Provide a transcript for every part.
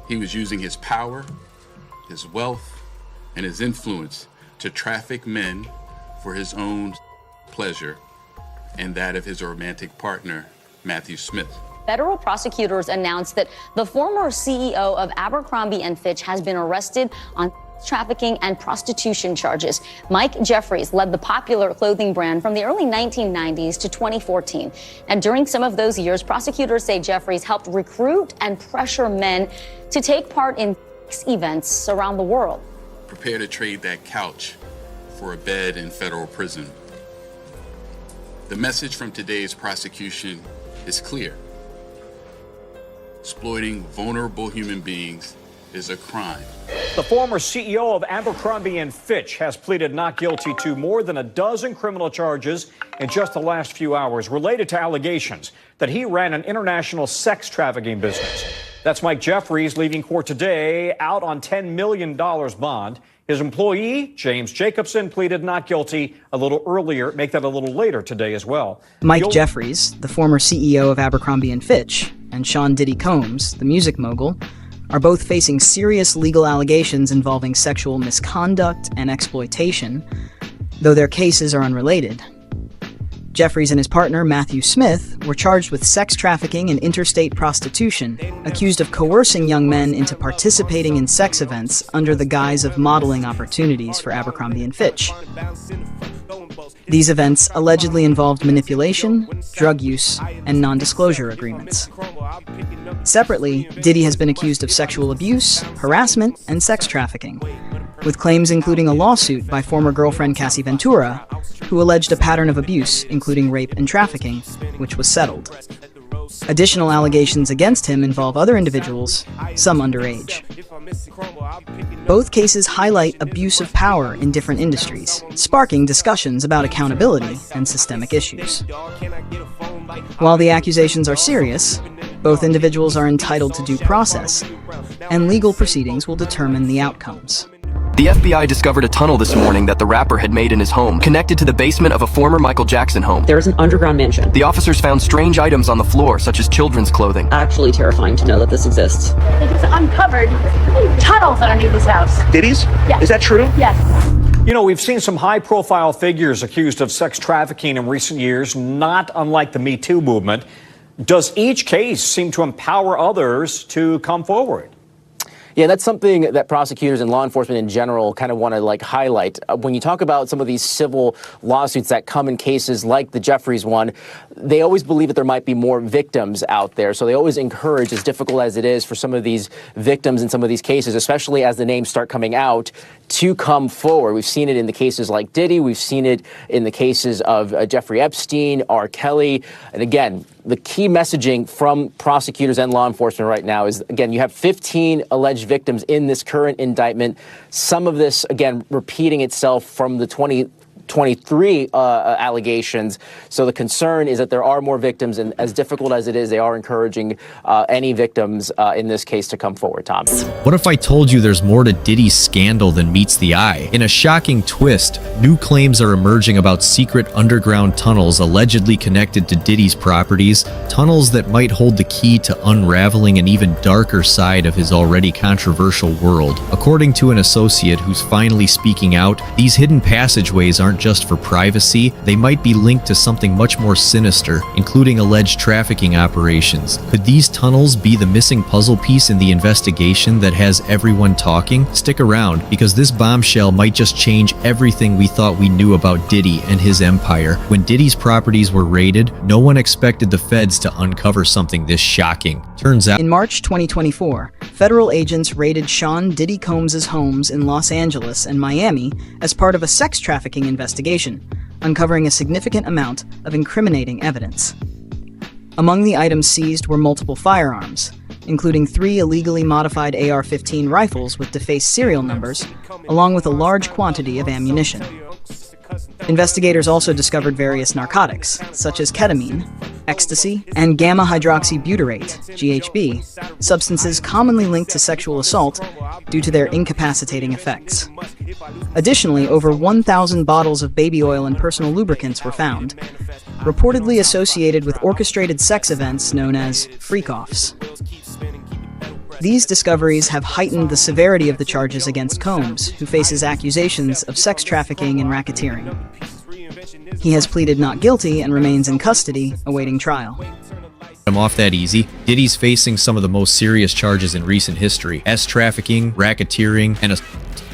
He was using his power, his wealth, and his influence to traffic men for his own pleasure and that of his romantic partner, Matthew Smith. Federal prosecutors announced that the former CEO of Abercrombie & Fitch has been arrested on trafficking and prostitution charges. Mike Jeffries led the popular clothing brand from the early 1990s to 2014. And during some of those years, prosecutors say Jeffries helped recruit and pressure men to take part in events around the world. Prepare to trade that couch for a bed in federal prison. The message from today's prosecution is clear. Exploiting vulnerable human beings is a crime. The former CEO of Abercrombie & Fitch has pleaded not guilty to more than a dozen criminal charges in just the last few hours related to allegations that he ran an international sex trafficking business. That's Mike Jeffries leaving court today out on $10 million bond. His employee, James Jacobson, pleaded not guilty a little earlier. Make that a little later today as well. Mike Jeffries, the former CEO of Abercrombie & Fitch, and Sean Diddy Combs, the music mogul, are both facing serious legal allegations involving sexual misconduct and exploitation, though their cases are unrelated. Jeffries and his partner, Matthew Smith, were charged with sex trafficking and interstate prostitution, accused of coercing young men into participating in sex events under the guise of modeling opportunities for Abercrombie & Fitch. These events allegedly involved manipulation, drug use, and non-disclosure agreements. Separately, Diddy has been accused of sexual abuse, harassment, and sex trafficking, with claims including a lawsuit by former girlfriend Cassie Ventura, who alleged a pattern of abuse, including rape and trafficking, which was settled. Additional allegations against him involve other individuals, some underage. Both cases highlight abuse of power in different industries, sparking discussions about accountability and systemic issues. While the accusations are serious, both individuals are entitled to due process, and legal proceedings will determine the outcomes. The FBI discovered a tunnel this morning that the rapper had made in his home, connected to the basement of a former Michael Jackson home. There is an underground mansion. The officers found strange items on the floor, such as children's clothing. Actually terrifying to know that this exists. They just uncovered tunnels underneath his house. Diddy's? Yes. Is that true? Yes. You know, we've seen some high-profile figures accused of sex trafficking in recent years, not unlike the Me Too movement. Does each case seem to empower others to come forward? Yeah, that's something that prosecutors and law enforcement in general kind of want to highlight. When you talk about some of these civil lawsuits that come in cases like the Jeffries one, they always believe that there might be more victims out there. So they always encourage, as difficult as it is for some of these victims in some of these cases, especially as the names start coming out, to come forward. We've seen it in the cases like Diddy. We've seen it in the cases of Jeffrey Epstein, R. Kelly. And again, the key messaging from prosecutors and law enforcement right now is, again, you have 15 alleged victims in this current indictment. Some of this, again, repeating itself from the 2023 allegations. So the concern is that there are more victims, and as difficult as it is, they are encouraging any victims in this case to come forward, Tom. What if I told you there's more to Diddy's scandal than meets the eye? In a shocking twist, new claims are emerging about secret underground tunnels allegedly connected to Diddy's properties, tunnels that might hold the key to unraveling an even darker side of his already controversial world. According to an associate who's finally speaking out, these hidden passageways aren't just for privacy, they might be linked to something much more sinister, including alleged trafficking operations. Could these tunnels be the missing puzzle piece in the investigation that has everyone talking? Stick around, because this bombshell might just change everything we thought we knew about Diddy and his empire. When Diddy's properties were raided, no one expected the feds to uncover something this shocking. Turns out, in March 2024, federal agents raided Sean Diddy Combs' homes in Los Angeles and Miami as part of a sex trafficking investigation, uncovering a significant amount of incriminating evidence. Among the items seized were multiple firearms, including 3 illegally modified AR-15 rifles with defaced serial numbers, along with a large quantity of ammunition. Investigators also discovered various narcotics, such as ketamine, ecstasy, and gamma-hydroxybutyrate, GHB, substances commonly linked to sexual assault due to their incapacitating effects. Additionally, over 1,000 bottles of baby oil and personal lubricants were found, reportedly associated with orchestrated sex events known as freak-offs. These discoveries have heightened the severity of the charges against Combs, who faces accusations of sex trafficking and racketeering. He has pleaded not guilty and remains in custody, awaiting trial. Him off that easy. Diddy's facing some of the most serious charges in recent history. Trafficking, racketeering, and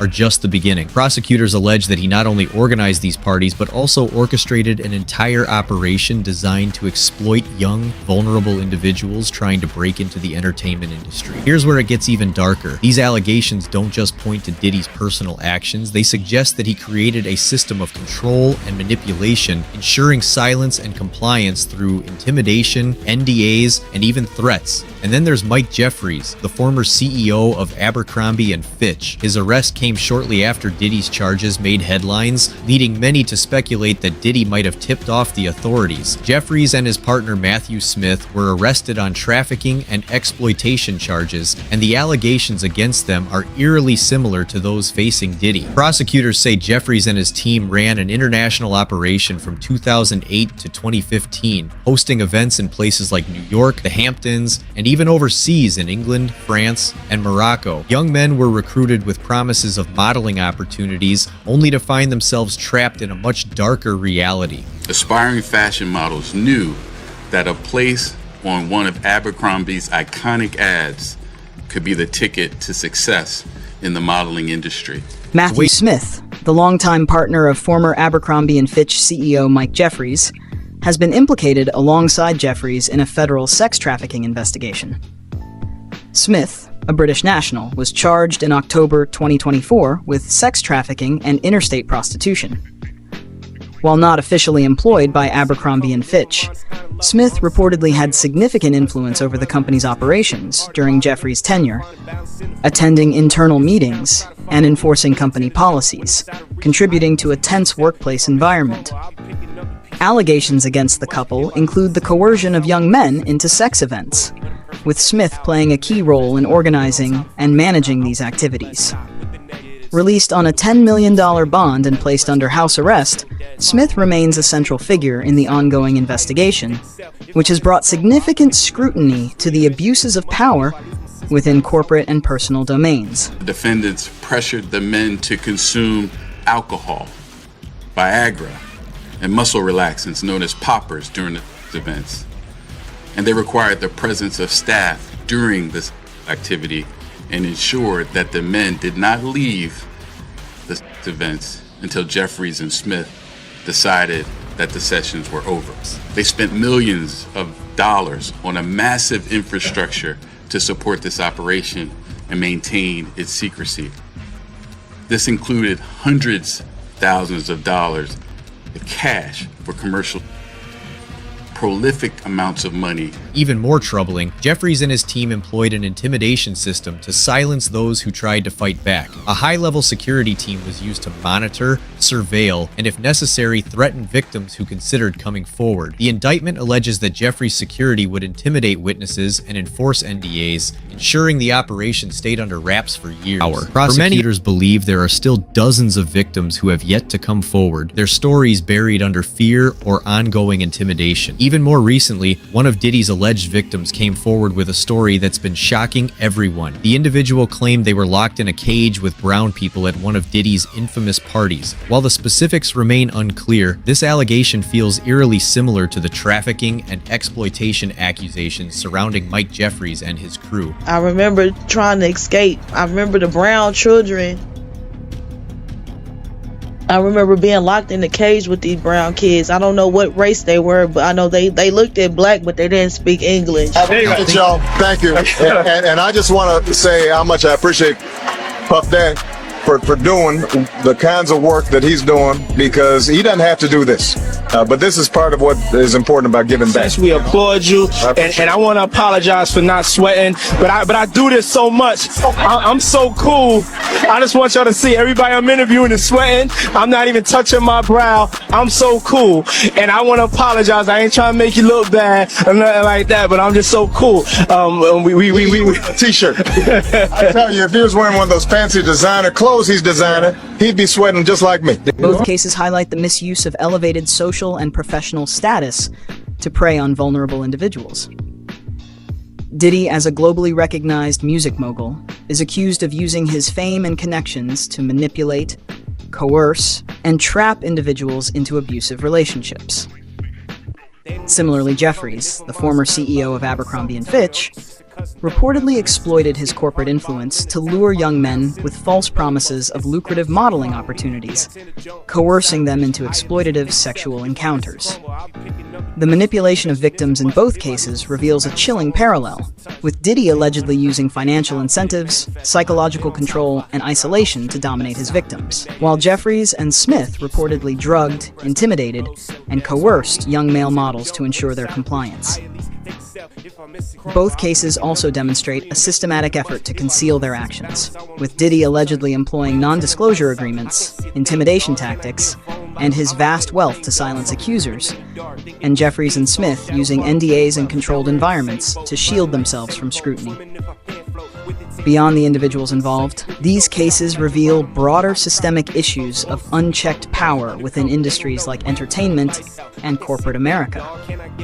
are just the beginning. Prosecutors allege that he not only organized these parties, but also orchestrated an entire operation designed to exploit young, vulnerable individuals trying to break into the entertainment industry. Here's where it gets even darker. These allegations don't just point to Diddy's personal actions, they suggest that he created a system of control and manipulation, ensuring silence and compliance through intimidation, NDAs, and even threats. And then there's Mike Jeffries, the former CEO of Abercrombie & Fitch. His arrest came shortly after Diddy's charges made headlines, leading many to speculate that Diddy might have tipped off the authorities. Jeffries and his partner Matthew Smith were arrested on trafficking and exploitation charges, and the allegations against them are eerily similar to those facing Diddy. Prosecutors say Jeffries and his team ran an international operation from 2008 to 2015, hosting events in places like New York, the Hamptons, and even overseas in England, France, and Morocco. Young men were recruited with promises of modeling opportunities, only to find themselves trapped in a much darker reality. Aspiring fashion models knew that a place on one of Abercrombie's iconic ads could be the ticket to success in the modeling industry. Matthew Smith, the longtime partner of former Abercrombie & Fitch CEO Mike Jeffries, has been implicated alongside Jeffries in a federal sex trafficking investigation. Smith, a British national, was charged in October 2024 with sex trafficking and interstate prostitution. While not officially employed by Abercrombie & Fitch, Smith reportedly had significant influence over the company's operations during Jeffries' tenure, attending internal meetings and enforcing company policies, contributing to a tense workplace environment. Allegations against the couple include the coercion of young men into sex events, with Smith playing a key role in organizing and managing these activities. Released on a $10 million bond and placed under house arrest, Smith remains a central figure in the ongoing investigation, which has brought significant scrutiny to the abuses of power within corporate and personal domains. The defendants pressured the men to consume alcohol, Viagra, and muscle relaxants known as poppers during the events. And they required the presence of staff during this activity and ensured that the men did not leave the events until Jeffries and Smith decided that the sessions were over. They spent millions of dollars on a massive infrastructure to support this operation and maintain its secrecy. This included hundreds of thousands of dollars of cash for commercial, prolific amounts of money. Even more troubling, Jeffries and his team employed an intimidation system to silence those who tried to fight back. A high-level security team was used to monitor, surveil, and if necessary, threaten victims who considered coming forward. The indictment alleges that Jeffries' security would intimidate witnesses and enforce NDAs, ensuring the operation stayed under wraps for years. Prosecutors believe there are still dozens of victims who have yet to come forward, their stories buried under fear or ongoing intimidation. Even more recently, one of Diddy's alleged victims came forward with a story that's been shocking everyone. The individual claimed they were locked in a cage with brown people at one of Diddy's infamous parties. While the specifics remain unclear, this allegation feels eerily similar to the trafficking and exploitation accusations surrounding Mike Jeffries and his crew. I remember trying to escape. I remember the brown children. I remember being locked in the cage with these brown kids. I don't know what race they were, but I know they looked at black, but they didn't speak English. Thank y'all. Thank you. And I just want to say how much I appreciate Puff Daddy for doing the kinds of work that he's doing, because he doesn't have to do this. But this is part of what is important about giving back. We applaud you, and I want to apologize for not sweating, but I do this so much. I'm so cool. I just want y'all to see everybody I'm interviewing is sweating. I'm not even touching my brow. I'm so cool, and I want to apologize. I ain't trying to make you look bad or nothing like that, but I'm just so cool. We T-shirt. I tell you, if he was wearing one of those fancy designer clothes he's designing, he'd be sweating just like me. Both cases highlight the misuse of elevated social and professional status to prey on vulnerable individuals. Diddy, as a globally recognized music mogul, is accused of using his fame and connections to manipulate, coerce, and trap individuals into abusive relationships. Similarly, Jeffries, the former CEO of Abercrombie & Fitch, reportedly exploited his corporate influence to lure young men with false promises of lucrative modeling opportunities, coercing them into exploitative sexual encounters. The manipulation of victims in both cases reveals a chilling parallel, with Diddy allegedly using financial incentives, psychological control, and isolation to dominate his victims, while Jeffries and Smith reportedly drugged, intimidated, and coerced young male models to ensure their compliance. Both cases also demonstrate a systematic effort to conceal their actions, with Diddy allegedly employing non-disclosure agreements, intimidation tactics, and his vast wealth to silence accusers, and Jeffries and Smith using NDAs and controlled environments to shield themselves from scrutiny. Beyond the individuals involved, these cases reveal broader systemic issues of unchecked power within industries like entertainment and corporate America,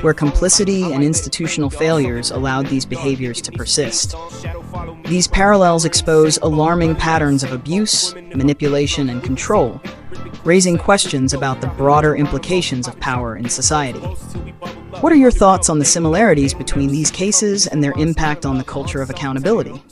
where complicity and institutional failures allowed these behaviors to persist. These parallels expose alarming patterns of abuse, manipulation, and control, raising questions about the broader implications of power in society. What are your thoughts on the similarities between these cases and their impact on the culture of accountability?